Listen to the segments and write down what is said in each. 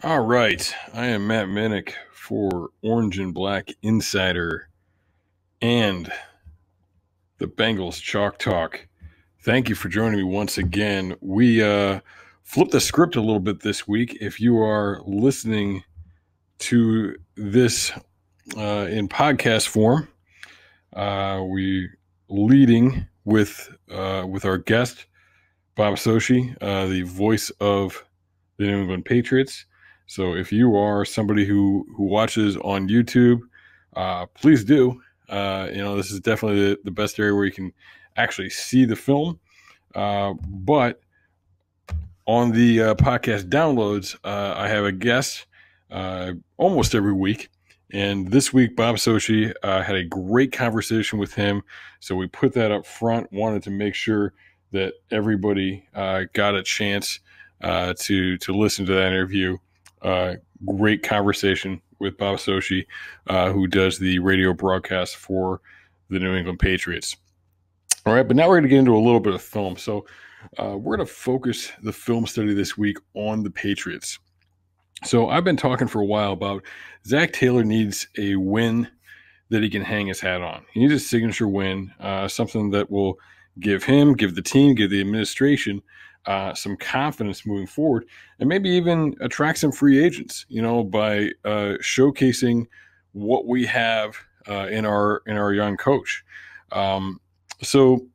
All right. I am Matt Minich for Orange and Black Insider and the Bengals Chalk Talk. Thank you for joining me once again. We flipped the script a little bit this week. If you are listening to this in podcast form, we leading with our guest, Bob Sochi, the voice of the New England Patriots. So if you are somebody who watches on YouTube, please do. This is definitely the best area where you can actually see the film. But on the podcast downloads, I have a guest almost every week. And this week, Bob Sochi had a great conversation with him. So we put that up front, wanted to make sure that everybody got a chance to listen to that interview. Great conversation with Bob Sochi, who does the radio broadcast for the New England Patriots. All right, but now we're going to get into a little bit of film. So we're going to focus the film study this week on the Patriots. So I've been talking for a while about Zach Taylor needs a win that he can hang his hat on. He needs a signature win, something that will give him, give the team, give the administration some confidence moving forward, and maybe even attract some free agents, by showcasing what we have in our young coach. So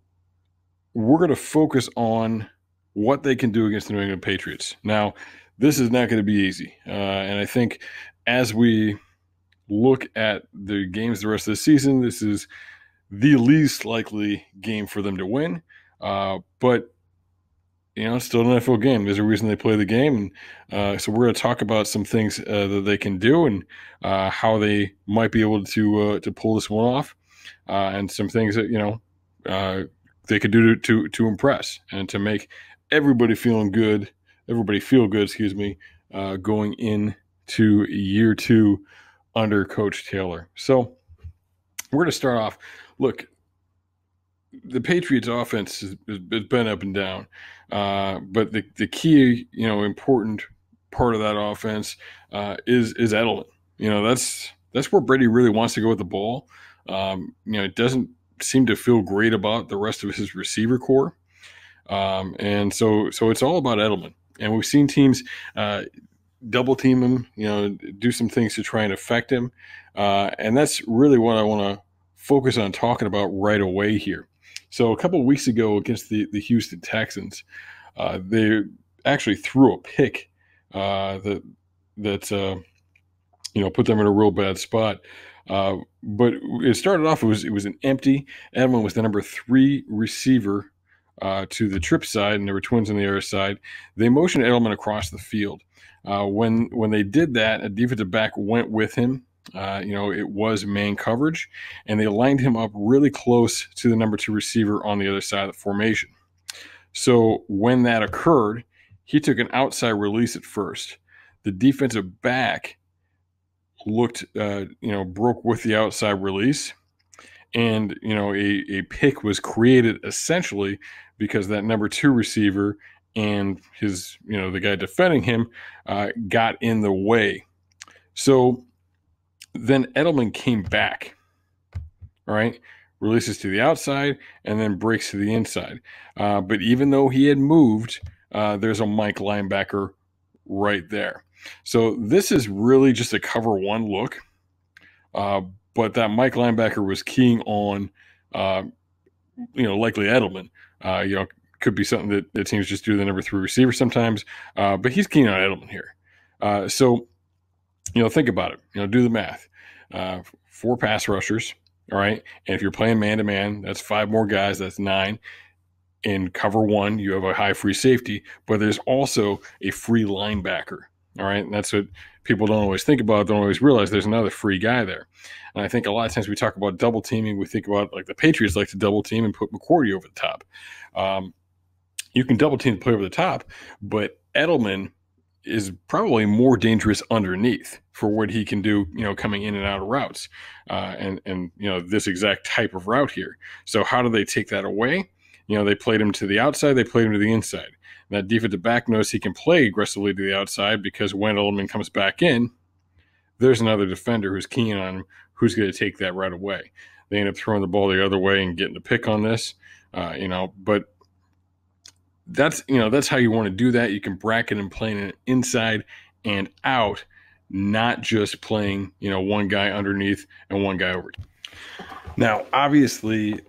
we're going to focus on what they can do against the New England Patriots. Now, this is not going to be easy. And I think as we look at the games the rest of the season, this is the least likely game for them to win. But it's still an NFL game. There's a reason they play the game. And so we're going to talk about some things that they can do and how they might be able to pull this one off, and some things that, they could do to impress and to make everybody feel good, going into year two under Coach Taylor. So we're going to start off. Look, the Patriots offense has been up and down. But the key, important part of that offense is Edelman. That's where Brady really wants to go with the ball. It doesn't seem to feel great about the rest of his receiver core. And so it's all about Edelman. And we've seen teams double team him, do some things to try and affect him. And that's really what I want to focus on talking about right away here. So a couple of weeks ago against the Houston Texans, they actually threw a pick that put them in a real bad spot. But it started off, it was an empty. Edelman was the number 3 receiver to the trip side, and there were twins on the other side. They motioned Edelman across the field. When they did that, a defensive back went with him. It was man coverage, and they lined him up really close to the number 2 receiver on the other side of the formation. So when that occurred, he took an outside release at first. The defensive back looked, broke with the outside release, and, a pick was created essentially because that number 2 receiver and his, the guy defending him got in the way. So then Edelman came back, all right, releases to the outside and then breaks to the inside. But even though he had moved, there's a Mike linebacker right there. So this is really just a cover one look. But that Mike linebacker was keying on, likely Edelman. Could be something that the teams just do the number 3 receiver sometimes. But he's keying on Edelman here. So think about it. Do the math. 4 pass rushers, all right? And if you're playing man-to-man, that's 5 more guys. That's 9. In cover one, you have a high free safety, but there's also a free linebacker, all right? And that's what people don't always think about, don't always realize there's another free guy there. And I think a lot of times we talk about double teaming, we think about, like, the Patriots like to double team and put McCourty over the top. You can double team the player over the top, but Edelman is probably more dangerous underneath for what he can do, coming in and out of routes, and this exact type of route here. So how do they take that away? They played him to the outside, they played him to the inside. That defensive back knows he can play aggressively to the outside because when Edelman comes back in, there's another defender who's keen on him, who's going to take that right away. They end up throwing the ball the other way and getting the pick on this, but that's how you want to do that. You can bracket and playing it inside and out, not just playing, one guy underneath and one guy over. Now, obviously,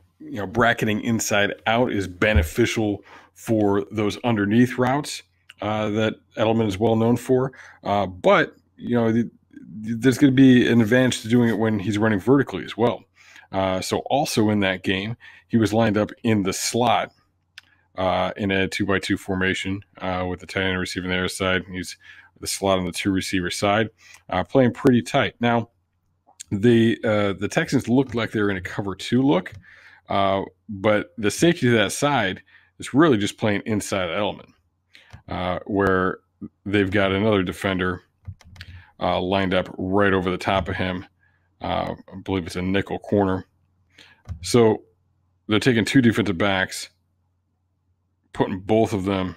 bracketing inside out is beneficial for those underneath routes that Edelman is well known for. But, there's going to be an advantage to doing it when he's running vertically as well. So also in that game, he was lined up in the slot in a 2x2 formation with the tight end receiver on the other side. He's the slot on the two receiver side, playing pretty tight. Now, the Texans looked like they were in a cover 2 look, but the safety to that side is really just playing inside Edelman, where they've got another defender lined up right over the top of him. I believe it's a nickel corner. So they're taking 2 defensive backs, putting both of them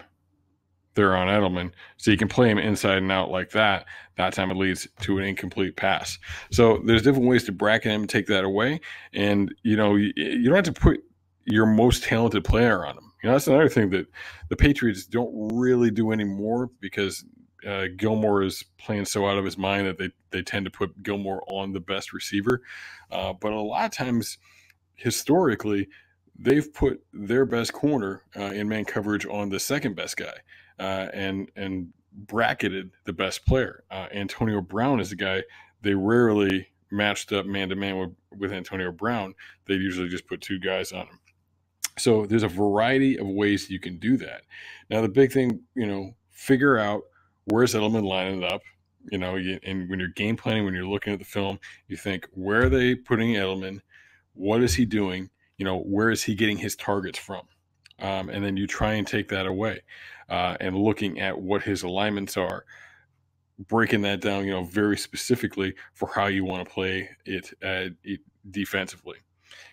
there on Edelman, so you can play him inside and out like that. That time it leads to an incomplete pass. So there's different ways to bracket him and take that away. And, you don't have to put your most talented player on him. That's another thing that the Patriots don't really do anymore because Gilmore is playing so out of his mind that they tend to put Gilmore on the best receiver. But a lot of times, historically, they've put their best corner in man coverage on the second best guy and bracketed the best player. Antonio Brown is the guy. They rarely matched up man-to-man with Antonio Brown. They usually just put 2 guys on him. So there's a variety of ways you can do that. Now, the big thing, figure out where's Edelman lining up. And when you're game planning, when you're looking at the film, you think, where are they putting Edelman? What is he doing? Where is he getting his targets from? And then you try and take that away and looking at what his alignments are, breaking that down, very specifically for how you want to play it defensively.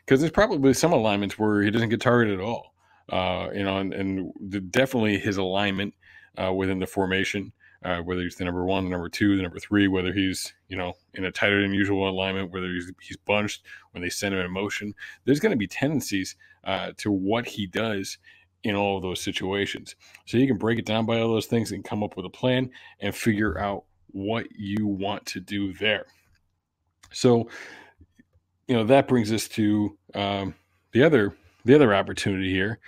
Because there's probably some alignments where he doesn't get targeted at all, and definitely his alignment within the formation, whether he's the number 1, the number 2, the number 3, whether he's, in a tighter than usual alignment, whether he's bunched when they send him in motion. There's going to be tendencies to what he does in all of those situations. So you can break it down by all those things and come up with a plan and figure out what you want to do there. So, that brings us to the other opportunity here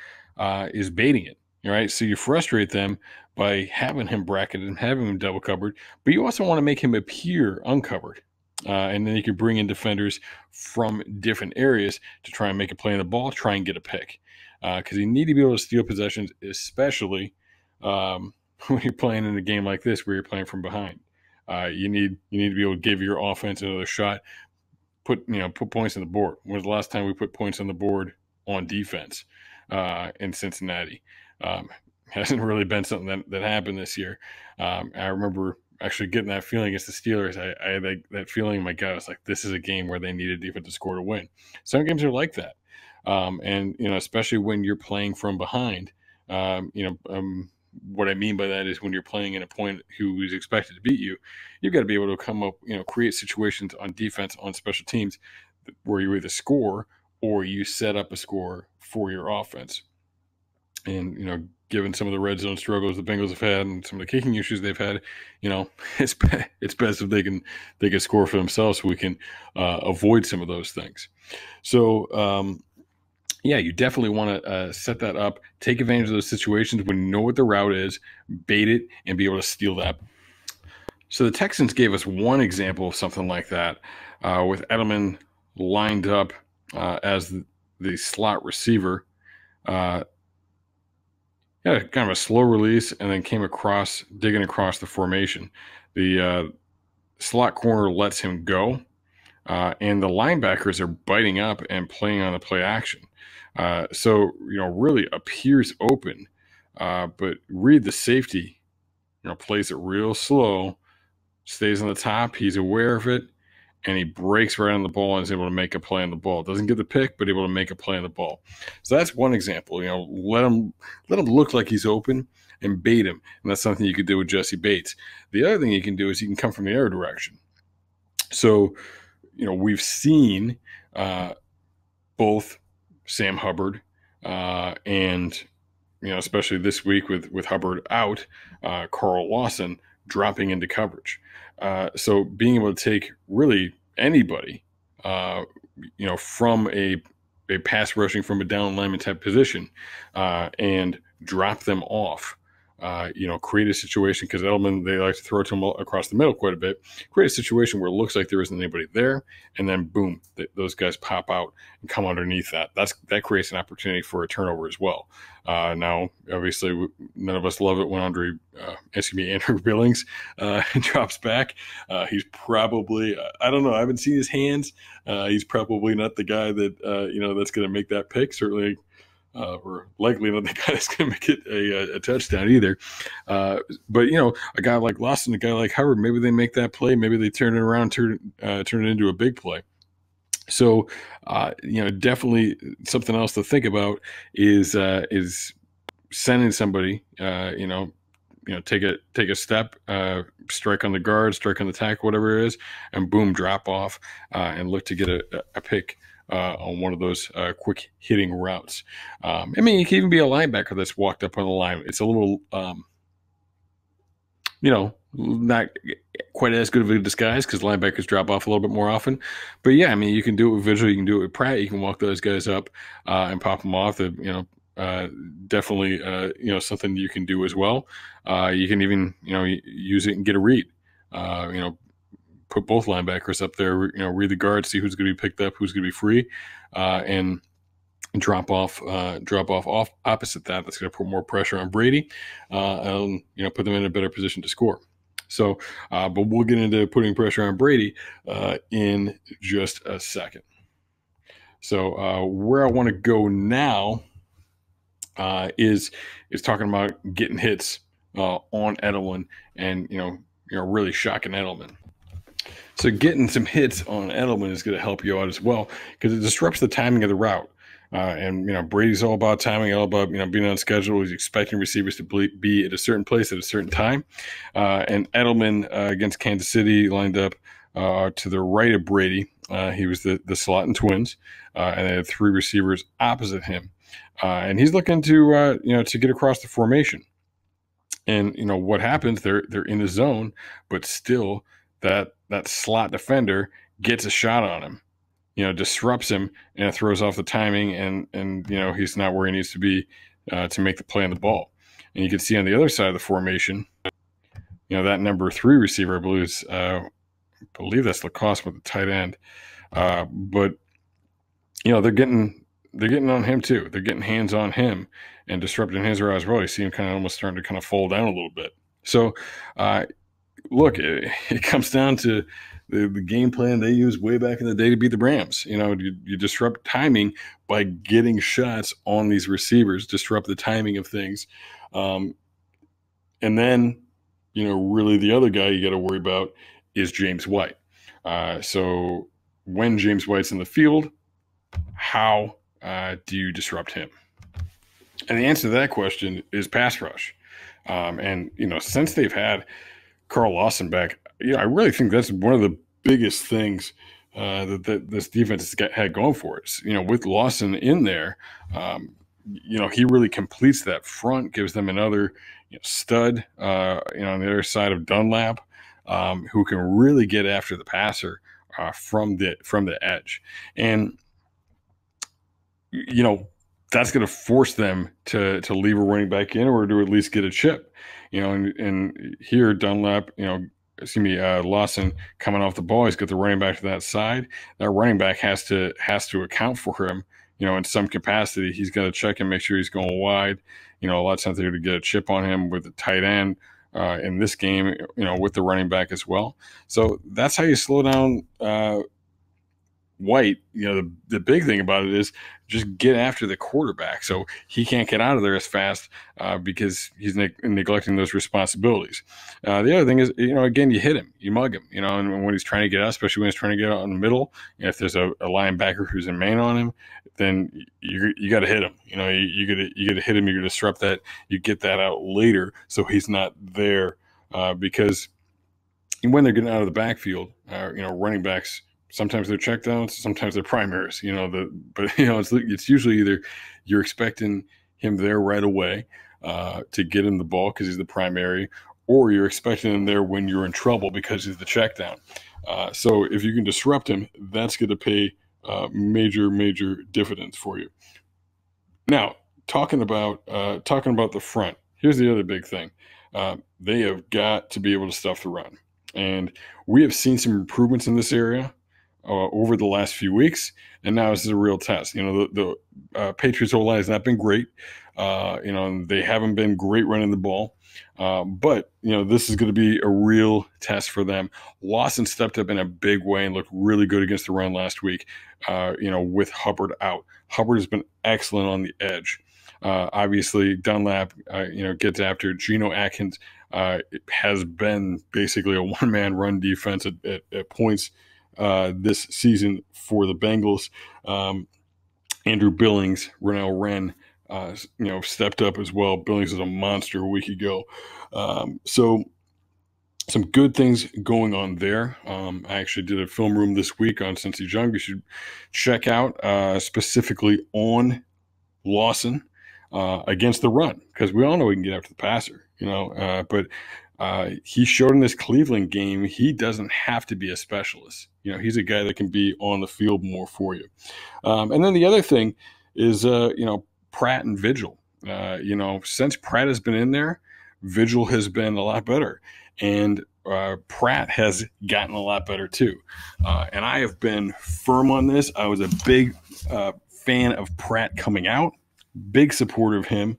is baiting it. All right, so you frustrate them by having him bracketed and having him double covered, but you also want to make him appear uncovered. And then you can bring in defenders from different areas to try and make a play on the ball, try and get a pick. Because you need to be able to steal possessions, especially when you're playing in a game like this where you're playing from behind. You need to be able to give your offense another shot, put points on the board. When was the last time we put points on the board on defense in Cincinnati? Hasn't really been something that happened this year. I remember actually getting that feeling against the Steelers. I had that feeling, my God, it's like this is a game where they need a defensive score to win. Some games are like that. And, especially when you're playing from behind, what I mean by that is when you're playing in a point who is expected to beat you, you've got to be able to come up, create situations on defense, on special teams where you either score or you set up a score for your offense. And, given some of the red zone struggles the Bengals have had and some of the kicking issues they've had, it's best if they can score for themselves so we can avoid some of those things. So, you definitely want to set that up, take advantage of those situations when you know what the route is, bait it, and be able to steal that. So the Texans gave us one example of something like that with Edelman lined up as the slot receiver. Kind of a slow release and then came across, digging across the formation. The slot corner lets him go, and the linebackers are biting up and playing on the play action. So, really appears open, but read the safety, plays it real slow, stays on the top. He's aware of it, and he breaks right on the ball and is able to make a play on the ball. Doesn't get the pick, but able to make a play on the ball. So that's one example. Let him look like he's open, and bait him. And that's something you could do with Jesse Bates. The other thing you can do is you can come from the other direction. So, we've seen both Sam Hubbard and, especially this week with Hubbard out, Carl Lawson dropping into coverage. So being able to take really anybody, from a pass rushing from a down lineman type position and drop them off. Create a situation, because Edelman, they like to throw to him across the middle quite a bit, create a situation where it looks like there isn't anybody there, and then boom, those guys pop out and come underneath that. That creates an opportunity for a turnover as well. Now, obviously, none of us love it when Andrew Billings drops back. He's probably, I don't know, I haven't seen his hands. He's probably not the guy that, that's going to make that pick, certainly. Or likely not the guy that's going to make it a touchdown either. But, a guy like Lawson, a guy like Howard, maybe they make that play. Maybe they turn it around, turn it into a big play. So, definitely something else to think about is sending somebody, take a step, strike on the guard, strike on the tackle, whatever it is, and boom, drop off and look to get a pick on one of those quick hitting routes. It can even be a linebacker that's walked up on the line. It's a little, not quite as good of a disguise because linebackers drop off a little bit more often. But yeah, you can do it with Vigil, you can do it with Pratt, you can walk those guys up and pop them off. Definitely, something you can do as well. You can even, use it and get a read. Put both linebackers up there, read the guard, see who's going to be picked up, who's going to be free, and drop off opposite that. That's going to put more pressure on Brady, and put them in a better position to score. So, but we'll get into putting pressure on Brady in just a second. So, where I want to go now is talking about getting hits on Edelman and really shocking Edelman. So getting some hits on Edelman is going to help you out as well because it disrupts the timing of the route. And Brady's all about timing, all about being on schedule. He's expecting receivers to be at a certain place at a certain time. And Edelman against Kansas City lined up to the right of Brady. He was the slot and twins, and they had three receivers opposite him. And he's looking to get across the formation. And what happens? They're in the zone, but still that slot defender gets a shot on him. Disrupts him and it throws off the timing, and he's not where he needs to be to make the play on the ball. And you can see on the other side of the formation, that number 3 receiver, I believe that's Lacoste with the tight end. But they're getting on him too. They're getting hands on him and disrupting his route as well. You see him kind of almost starting to kind of fall down a little bit. So, look, it comes down to the game plan they used way back in the day to beat the Rams. You disrupt timing by getting shots on these receivers, disrupt the timing of things. And then, really the other guy you got to worry about is James White. So when James White's in the field, how do you disrupt him? And the answer to that question is pass rush. And since they've had Carl Lawson back, I really think that's one of the biggest things that this defense has had going for it. With Lawson in there, he really completes that front, gives them another stud, on the other side of Dunlap, who can really get after the passer from the edge. And that's going to force them to leave a running back in or to at least get a chip. And here Dunlap, Lawson coming off the ball, he's got the running back to that side. That running back has to account for him, in some capacity. He's got to check and make sure he's going wide. A lot of times they're going to get a chip on him with the tight end in this game, with the running back as well. So that's how you slow down White, the big thing about it is just get after the quarterback. So he can't get out of there as fast because he's neglecting those responsibilities. The other thing is, again, you hit him, you mug him, and when he's trying to get out, especially when he's trying to get out in the middle, if there's a linebacker who's in man on him, then you got to hit him. You got to hit him. You got to disrupt that. You get that out later so he's not there because when they're getting out of the backfield, running backs, sometimes they're checkdowns, sometimes they're primaries. It's usually either you're expecting him there right away to get him the ball because he's the primary, or you're expecting him there when you're in trouble because he's the checkdown. So if you can disrupt him, that's going to pay major dividends for you. Now, talking about the front, here's the other big thing. They have got to be able to stuff the run. And we have seen some improvements in this area over the last few weeks, and now this is a real test. The Patriots O-line has not been great. And they haven't been great running the ball. But this is going to be a real test for them. Lawson stepped up in a big way and looked really good against the run last week, with Hubbard out. Hubbard has been excellent on the edge. Obviously, Dunlap, gets after. Geno Atkins has been basically a one-man run defense at points this season for the Bengals. Andrew Billings, Rennell Wren, stepped up as well. Billings was a monster a week ago. So some good things going on there. I actually did a film room this week on Since He's Young. You should check out specifically on Lawson against the run, because we all know he can get after the passer, but he showed in this Cleveland game he doesn't have to be a specialist. He's a guy that can be on the field more for you. And then the other thing is, Pratt and Vigil. Since Pratt has been in there, Vigil has been a lot better. And Pratt has gotten a lot better too. And I have been firm on this. I was a big fan of Pratt coming out, big supporter of him.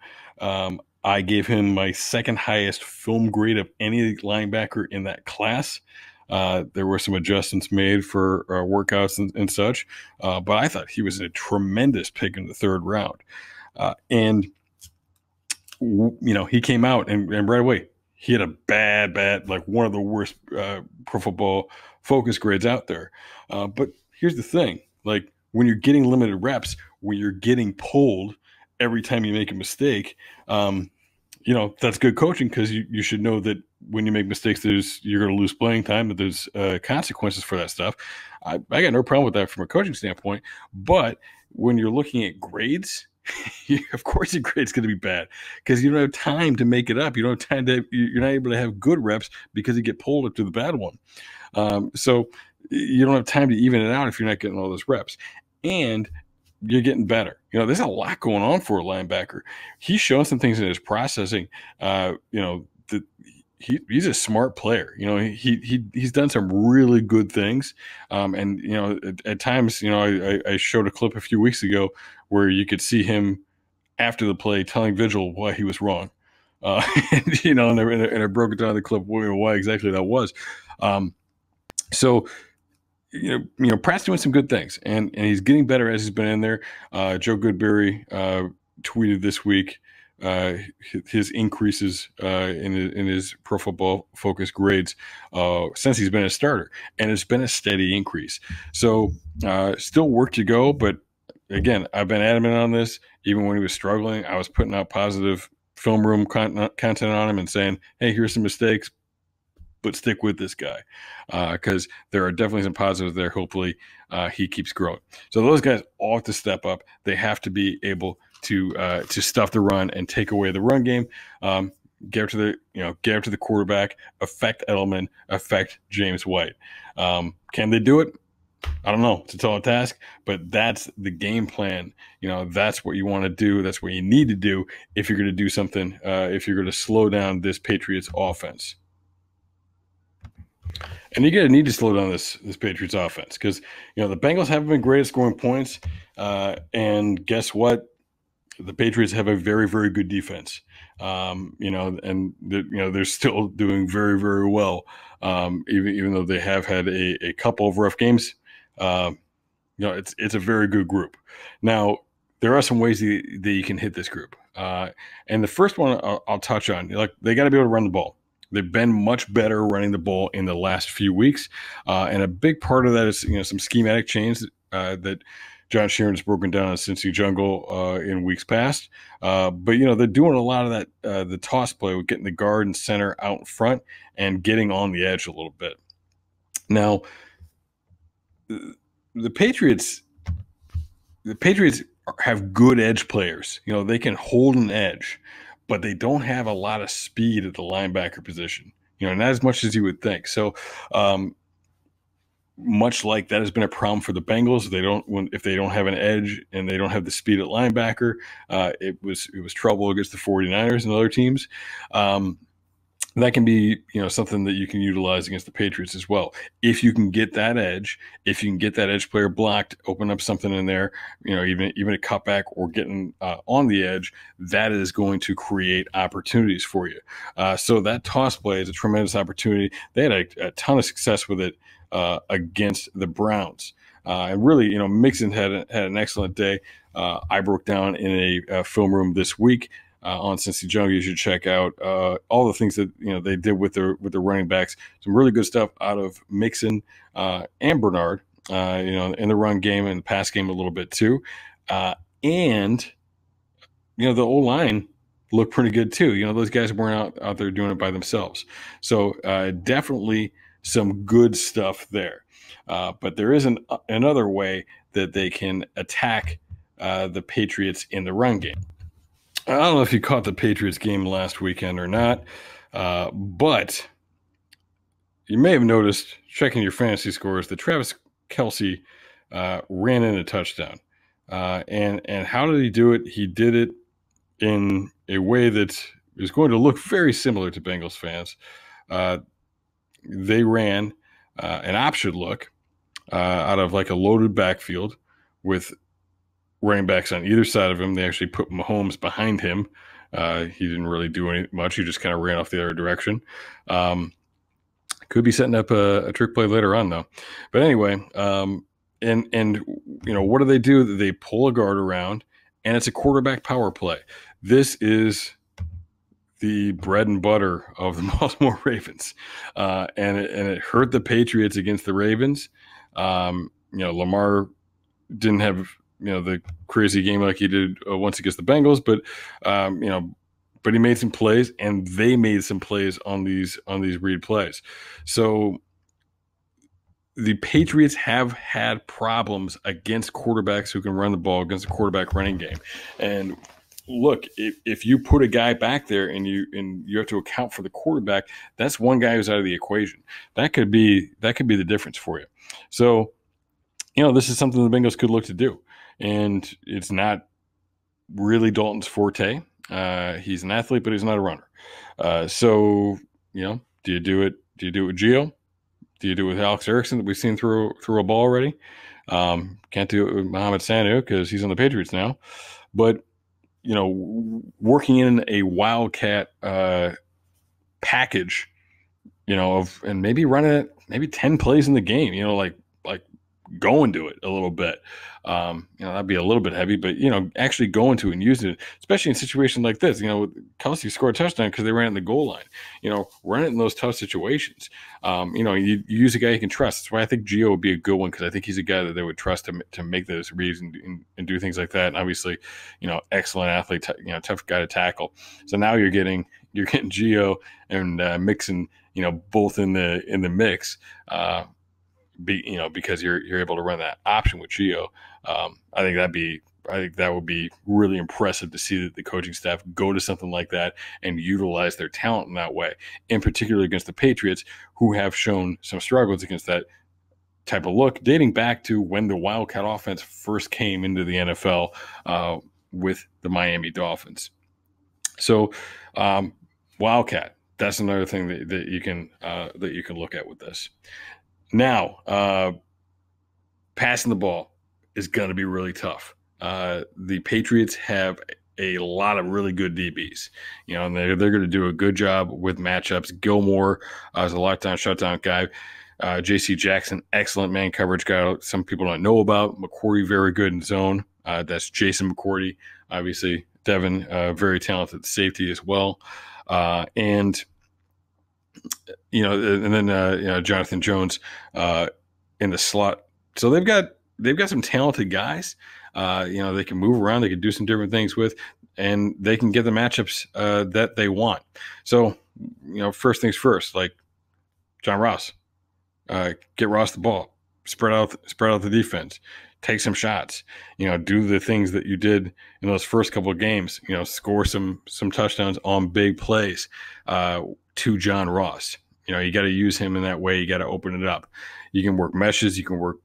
I gave him my second highest film grade of any linebacker in that class. There were some adjustments made for workouts and such, but I thought he was a tremendous pick in the third round. And he came out and right away he had a bad, like one of the worst Pro Football Focus grades out there. But here's the thing: like when you're getting limited reps, when you're getting pulled every time you make a mistake, that's good coaching, because you should know that when you make mistakes, you're going to lose playing time, that there's consequences for that stuff. I got no problem with that from a coaching standpoint. But when you're looking at grades, of course your grade's going to be bad, because you don't have time to make it up. You don't have time you're not able to have good reps because you get pulled up to the bad one. So you don't have time to even it out if you're not getting all those reps. And you're getting better. There's a lot going on for a linebacker. He's shown some things in his processing. He's a smart player. He's done some really good things. And at times, I showed a clip a few weeks ago where you could see him after the play telling Vigil why he was wrong. And I broke it down in the clip why exactly that was. So Pratt's doing some good things, and he's getting better as he's been in there. Joe Goodberry tweeted this week his increases in his Pro Football Focus grades since he's been a starter, and it's been a steady increase. So still work to go, but again, I've been adamant on this. Even when he was struggling, I was putting out positive film room content on him and saying, hey, here's some mistakes, but stick with this guy, because there are definitely some positives there. Hopefully he keeps growing. So those guys all have to step up. They have to be able to stuff the run and take away the run game. Get to the quarterback, affect Edelman, affect James White. Can they do it? I don't know. It's a tall task, but that's the game plan. That's what you want to do. That's what you need to do if you're going to do something, if you're going to slow down this Patriots offense. And you're going to need to slow down this Patriots offense, because, the Bengals haven't been great at scoring points. And guess what? The Patriots have a very, very good defense. And they're still doing very, very well. Even though they have had a couple of rough games. It's a very good group. Now, there are some ways that you can hit this group. And the first one I'll touch on, they got to be able to run the ball. They've been much better running the ball in the last few weeks. And a big part of that is, some schematic change that John Sheeran has broken down on Cincy Jungle in weeks past. But, they're doing a lot of that, the toss play with getting the guard and center out in front and getting on the edge a little bit. Now, the Patriots have good edge players. They can hold an edge, but they don't have a lot of speed at the linebacker position. Not as much as you would think. So, much like that has been a problem for the Bengals. If they don't have an edge and they don't have the speed at linebacker, it was trouble against the 49ers and other teams. That can be, something that you can utilize against the Patriots as well. If you can get that edge, if you can get that edge player blocked, open up something in there, even a cutback or getting on the edge, that is going to create opportunities for you. So that toss play is a tremendous opportunity. They had a ton of success with it against the Browns. And really, Mixon had an excellent day. I broke down in a film room this week on Cincy Jungle. You should check out all the things that they did with the running backs. Some really good stuff out of Mixon and Bernard. In the run game and the pass game a little bit too. And the O-line looked pretty good too. Those guys weren't out there doing it by themselves. So definitely some good stuff there. But there is another way that they can attack the Patriots in the run game. I don't know if you caught the Patriots game last weekend or not, but you may have noticed, checking your fantasy scores, that Travis Kelce ran in a touchdown. And how did he do it? He did it in a way that is going to look very similar to Bengals fans. They ran an option look out of like a loaded backfield with running backs on either side of him. They actually put Mahomes behind him. He didn't really do much. He just kind of ran off the other direction. Could be setting up a trick play later on, though. But anyway, and what do? They pull a guard around, and it's a quarterback power play. This is the bread and butter of the Baltimore Ravens, and it hurt the Patriots against the Ravens. Lamar didn't have the crazy game like he did once against the Bengals, but but he made some plays, and they made some plays on these read plays. So the Patriots have had problems against quarterbacks who can run the ball, against the quarterback running game. And look, if you put a guy back there and you have to account for the quarterback, that's one guy who's out of the equation. That could be the difference for you. So, this is something the Bengals could look to do. And it's not really Dalton's forte. He's an athlete, but he's not a runner. So, do you do it? Do you do it with Gio? Do you do it with Alex Erickson that we've seen throw a ball already? Can't do it with Mohamed Sanu because he's on the Patriots now. But, working in a Wildcat package, and maybe running it, maybe 10 plays in the game, like going to it a little bit. That'd be a little bit heavy, but actually going to it and using it, especially in situations like this. Kelce scored a touchdown because they ran in the goal line. Run it in those tough situations. You use a guy you can trust. That's why I think Gio would be a good one, because I think he's a guy that they would trust to make those reads and do things like that. And obviously, excellent athlete, tough guy to tackle. So now you're getting Gio and Mixon, both in the mix. Because you're able to run that option with Gio. I think that would be really impressive to see that the coaching staff go to something like that and utilize their talent in that way, in particular against the Patriots, who have shown some struggles against that type of look, dating back to when the Wildcat offense first came into the NFL with the Miami Dolphins. So Wildcat, that's another thing that you can look at with this. Now, passing the ball is going to be really tough. The Patriots have a lot of really good DBs, and they're going to do a good job with matchups. Gilmore is a lockdown, shutdown guy. J.C. Jackson, excellent man coverage guy. Some people don't know about. McCourty, very good in zone. That's Jason McCourty. Obviously, Devin, very talented safety as well. And then Jonathan Jones in the slot. So they've got some talented guys. They can move around. They can do some different things with, and they can get the matchups that they want. So, first things first, like John Ross, get Ross the ball, spread out the defense, take some shots, do the things that you did in those first couple of games, score some touchdowns on big plays to John Ross. You got to use him in that way. You got to open it up. You can work meshes. You can work,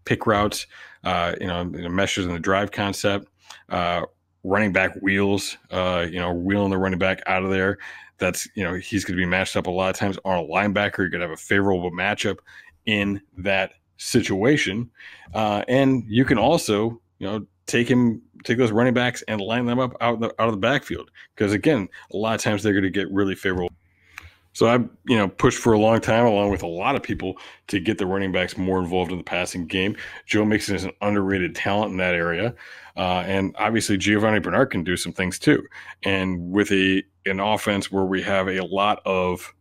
pick routes, meshes in the drive concept, running back wheels, wheeling the running back out of there. That's, he's going to be matched up a lot of times on a linebacker. You're going to have a favorable matchup in that situation. And you can also, take those running backs and line them up out of the backfield. Because again, a lot of times they're going to get really favorable. So I, pushed for a long time, along with a lot of people, to get the running backs more involved in the passing game. Joe Mixon is an underrated talent in that area. And obviously Giovanni Bernard can do some things too. And with an offense where we have a lot of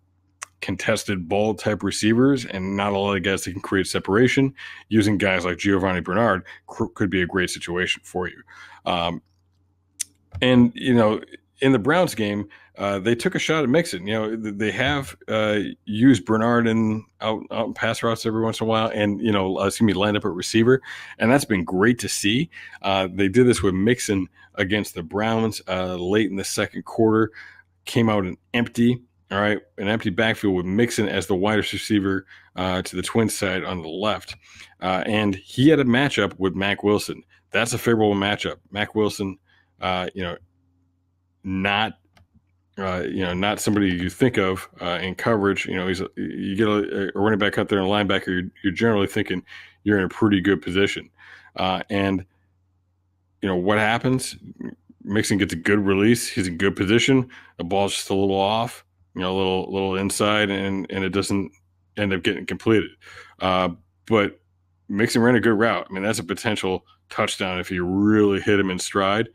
contested ball type receivers and not a lot of guys that can create separation, using guys like Giovanni Bernard could be a great situation for you. And in the Browns game, they took a shot at Mixon. They have used Bernard out in pass routes every once in a while, and lined up at receiver, and that's been great to see. They did this with Mixon against the Browns late in the second quarter. Came out an empty backfield with Mixon as the widest receiver to the Twins side on the left, and he had a matchup with Mack Wilson. That's a favorable matchup. Mack Wilson, not somebody you think of in coverage. You get a running back out there and a linebacker, you're generally thinking you're in a pretty good position. And what happens? Mixon gets a good release. He's in good position. The ball's just a little off, a little inside, and it doesn't end up getting completed. But Mixon ran a good route. I mean, that's a potential touchdown if you really hit him in stride.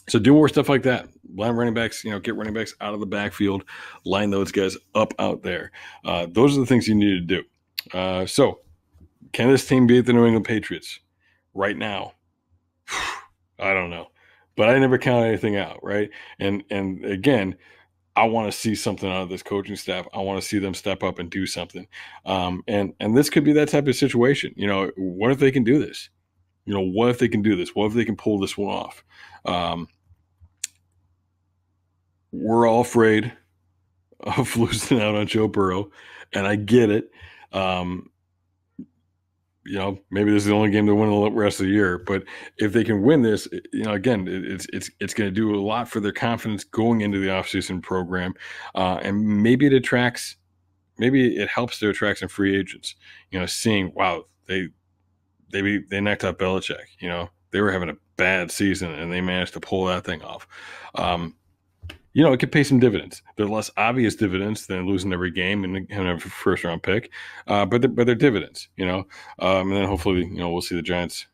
So do more stuff like that. Line running backs, get running backs out of the backfield, line those guys up out there. Those are the things you need to do. So can this team beat the New England Patriots right now? I don't know, but I never count anything out, right? And again, I want to see something out of this coaching staff. I want to see them step up and do something. And this could be that type of situation. What if they can do this? What if they can do this? What if they can pull this one off? We're all afraid of losing out on Joe Burrow, and I get it. Maybe this is the only game they win the rest of the year. But if they can win this, again, it's going to do a lot for their confidence going into the offseason program, and maybe it helps to attract some free agents. Seeing wow, they knocked out Belichick. They were having a bad season and they managed to pull that thing off. It could pay some dividends. They're less obvious dividends than losing every game and having a first round pick, but they're dividends. And then hopefully we'll see the Giants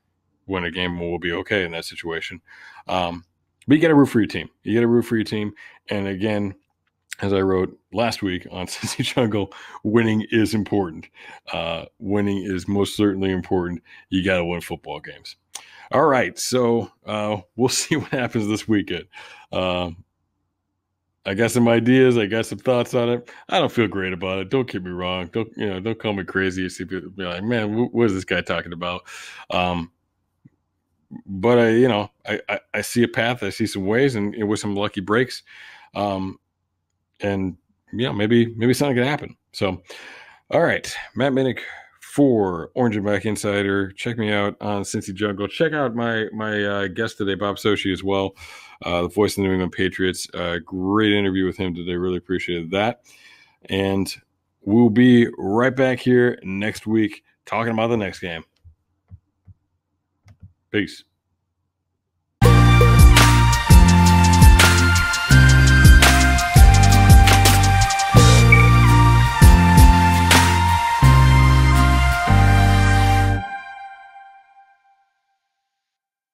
win a game and we'll be okay in that situation. But you got to root for your team. And again, as I wrote last week on Cincy Jungle, winning is important. Winning is most certainly important. You got to win football games. All right, so we'll see what happens this weekend. I got some ideas. I got some thoughts on it. I don't feel great about it. Don't get me wrong. Don't call me crazy. You see people be like, man, what is this guy talking about? But I see a path. I see some ways, and with some lucky breaks, and maybe something can happen. So, all right, Matt Minich for Orange and Black Insider. Check me out on Cincy Jungle. Check out my guest today, Bob Sochi, as well, the voice of the New England Patriots. Great interview with him today. Really appreciated that. And we'll be right back here next week talking about the next game. Peace.